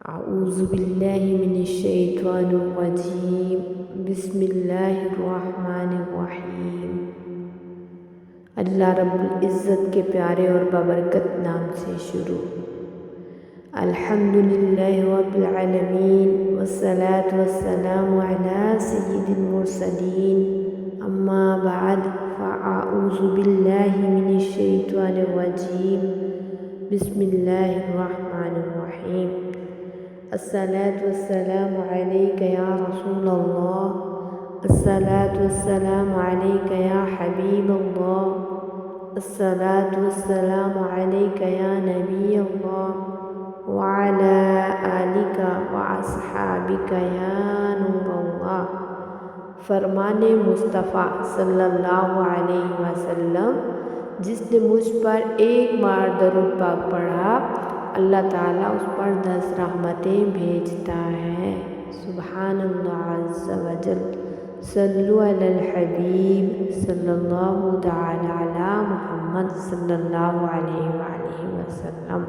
اعوذ باللہ من الشیطان الرجیم بسم اللہ الرحمن الرحیم۔ اللہ رب العزت کے پیارے اور بابرکت نام سے شروع۔ الحمدللہ رب العالمین والصلاة والسلام علی سید المرسلین، اما بعد فاعوذ باللہ من الشیطان الرجیم بسم اللہ الرحمن الرحیم۔ الصلاة والسلام علیک یا رسول اللہ، الصلاة والسلام علیک یا حبیب اللہ، الصلاة والسلام علیک یا نبی اللہ، وعلی آلک واصحابک یا نور اللہ۔ فرمان مصطفیٰ صلی اللہ علیہ وسلم، جس نے مجھ پر ایک بار درود پاک پڑھا، اللہ تعالیٰ اس پر 10 رحمتیں بھیجتا ہے۔ سبحان اللہ عز و جل۔ صلو علی الحبیب صلی اللہ تعالی علی محمد صلی اللہ علیہ وآلہ وسلم۔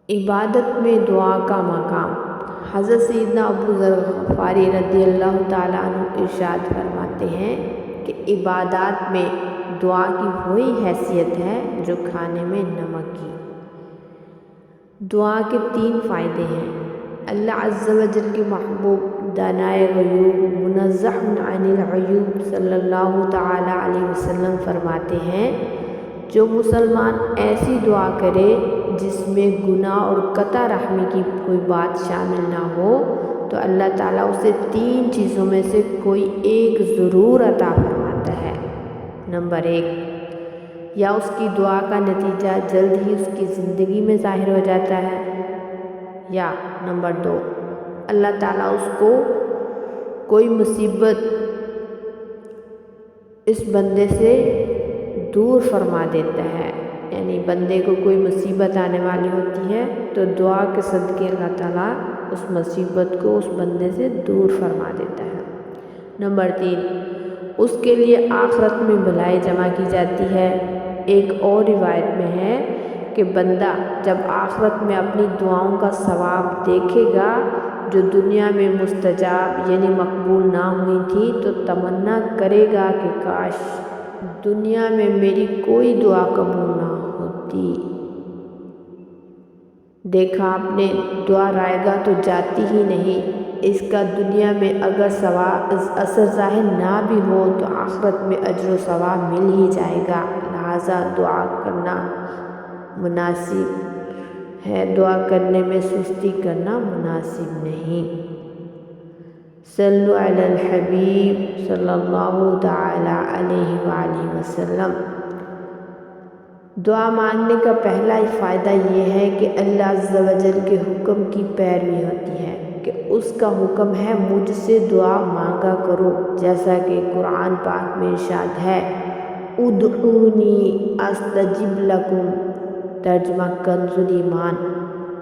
عبادت میں دعا کا مقام۔ حضرت سیدنا ابو ذر غفاری رضی اللہ تعالیٰ عنہ ارشاد فرماتے ہیں کہ عبادات میں دعا کی وہی حیثیت ہے جو کھانے میں نمک کی۔ دعا کے 3 فائدے ہیں۔ اللہ عز و جل کے محبوب دانائے غیوب منزہ عن العیوب صلی اللہ تعالی علیہ وسلم فرماتے ہیں، جو مسلمان ایسی دعا کرے جس میں گناہ اور قطع رحمی کی کوئی بات شامل نہ ہو، تو اللہ تعالیٰ اسے 3 چیزوں میں سے کوئی ایک ضرور عطا فرماتا ہے۔ نمبر 1، یا اس کی دعا کا نتیجہ جلد ہی اس کی زندگی میں ظاہر ہو جاتا ہے، یا نمبر 2، اللہ تعالیٰ اس کو کوئی مصیبت اس بندے سے دور فرما دیتا ہے۔ یعنی بندے کو کوئی مصیبت آنے والی ہوتی ہے تو دعا کے صدقے اللہ تعالیٰ اس مصیبت کو اس بندے سے دور فرما دیتا ہے۔ نمبر 3، اس کے لیے آخرت میں بھلائی جمع کی جاتی ہے۔ ایک اور روایت میں ہے کہ بندہ جب آخرت میں اپنی دعاؤں کا ثواب دیکھے گا جو دنیا میں مستجاب یعنی مقبول نہ ہوئی تھی، تو تمنا کرے گا کہ کاش دنیا میں میری کوئی دعا قبول نہ ہوتی۔ دیکھا آپ نے، دعا رائے گا تو جاتی ہی نہیں، اس کا دنیا میں اگر اثر ظاہر نہ بھی ہو تو آخرت میں اجر و ثواب مل ہی جائے گا۔ لہٰذا دعا کرنا مناسب ہے، دعا کرنے میں سستی کرنا مناسب نہیں۔ صلو علی الحبیب صلی اللہ تعالی علیہ وآلہ وسلم۔ دعا مانگنے کا پہلا فائدہ یہ ہے کہ اللہ عز و جل کے حکم کی پیروی ہوتی ہے کہ اس کا حکم ہے مجھ سے دعا مانگا کرو، جیسا کہ قرآن پاک میں ارشاد ہے، ادعونی استجب لکم، ترجمہ کنز ایمان،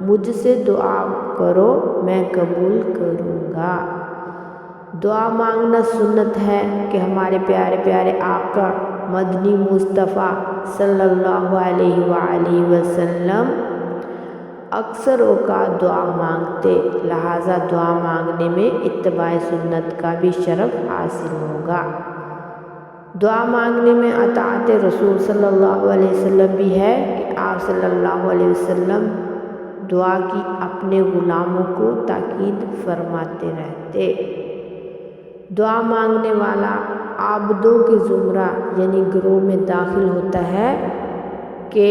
مجھ سے دعا کرو میں قبول کروں گا۔ دعا مانگنا سنت ہے کہ ہمارے پیارے پیارے آقا مدنی مصطفیٰ صلی اللہ علیہ وآلہ وسلم اکثر اوقات دعا مانگتے، لہٰذا دعا مانگنے میں اتباع سنت کا بھی شرف حاصل ہوگا۔ دعا مانگنے میں اطاعت رسول صلی اللہ علیہ وسلم بھی ہے کہ آپ صلی اللہ علیہ وسلم دعا کی اپنے غلاموں کو تاکید فرماتے رہتے۔ دعا مانگنے والا عابدوں کے زمرہ یعنی گروہ میں داخل ہوتا ہے کہ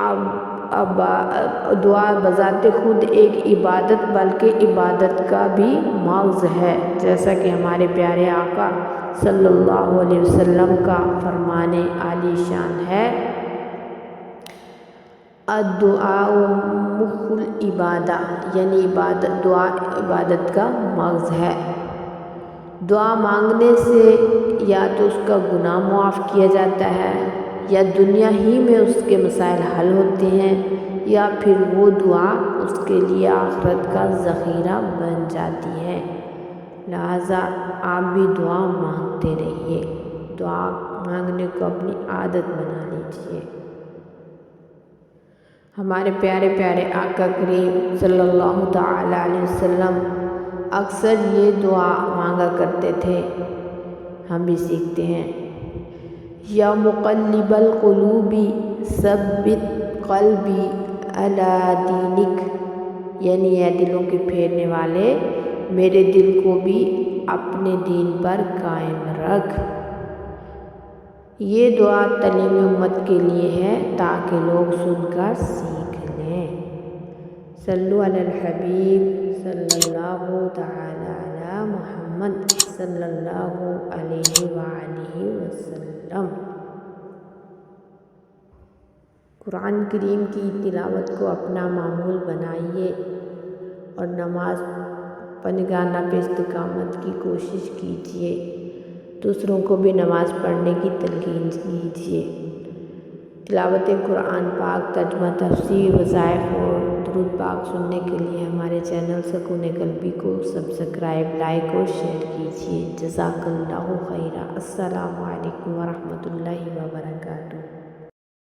اب دعا بذات خود ایک عبادت بلکہ عبادت کا بھی مغز ہے، جیسا کہ ہمارے پیارے آقا صلی اللہ علیہ وسلم کا فرمان عالی شان ہے، الدعاء مخ العبادہ، یعنی دعا عبادت کا مغز ہے۔ دعا مانگنے سے یا تو اس کا گناہ معاف کیا جاتا ہے، یا دنیا ہی میں اس کے مسائل حل ہوتے ہیں، یا پھر وہ دعا اس کے لیے آخرت کا ذخیرہ بن جاتی ہے۔ لہٰذا آپ بھی دعا مانگتے رہیے، دعا مانگنے کو اپنی عادت بنا لیجیے۔ ہمارے پیارے پیارے آقا کریم صلی اللہ تعالیٰ علیہ وسلم اکثر یہ دعا مانگا کرتے تھے، ہم بھی سیکھتے ہیں۔ یا مقلب القلوب ثبت قلبی علی دینک، یعنی اے دلوں کے پھیرنے والے میرے دل کو بھی اپنے دین پر قائم رکھ۔ یہ دعا تعلیم امت کے لیے ہے تاکہ لوگ سن کر سیکھ لیں۔ صلو علی الحبیب صلی اللہ تعالی علی محمد صلی اللہ علیہ وآلہ وسلم۔ قرآن کریم کی تلاوت کو اپنا معمول بنائیے اور نماز پنجگانہ پہ استقامت کی کوشش کیجیے، دوسروں کو بھی نماز پڑھنے کی تلقین کیجیے۔ تلاوت قرآن پاک، ترجمہ، تفسیر، وظائف اور درود پاک سننے کے لیے ہمارے چینل سکون قلبی کو سبسکرائب، لائک اور شیئر کیجیے۔ جزاک اللہ خیرا۔ السلام علیکم ورحمۃ اللہ وبرکاتہ۔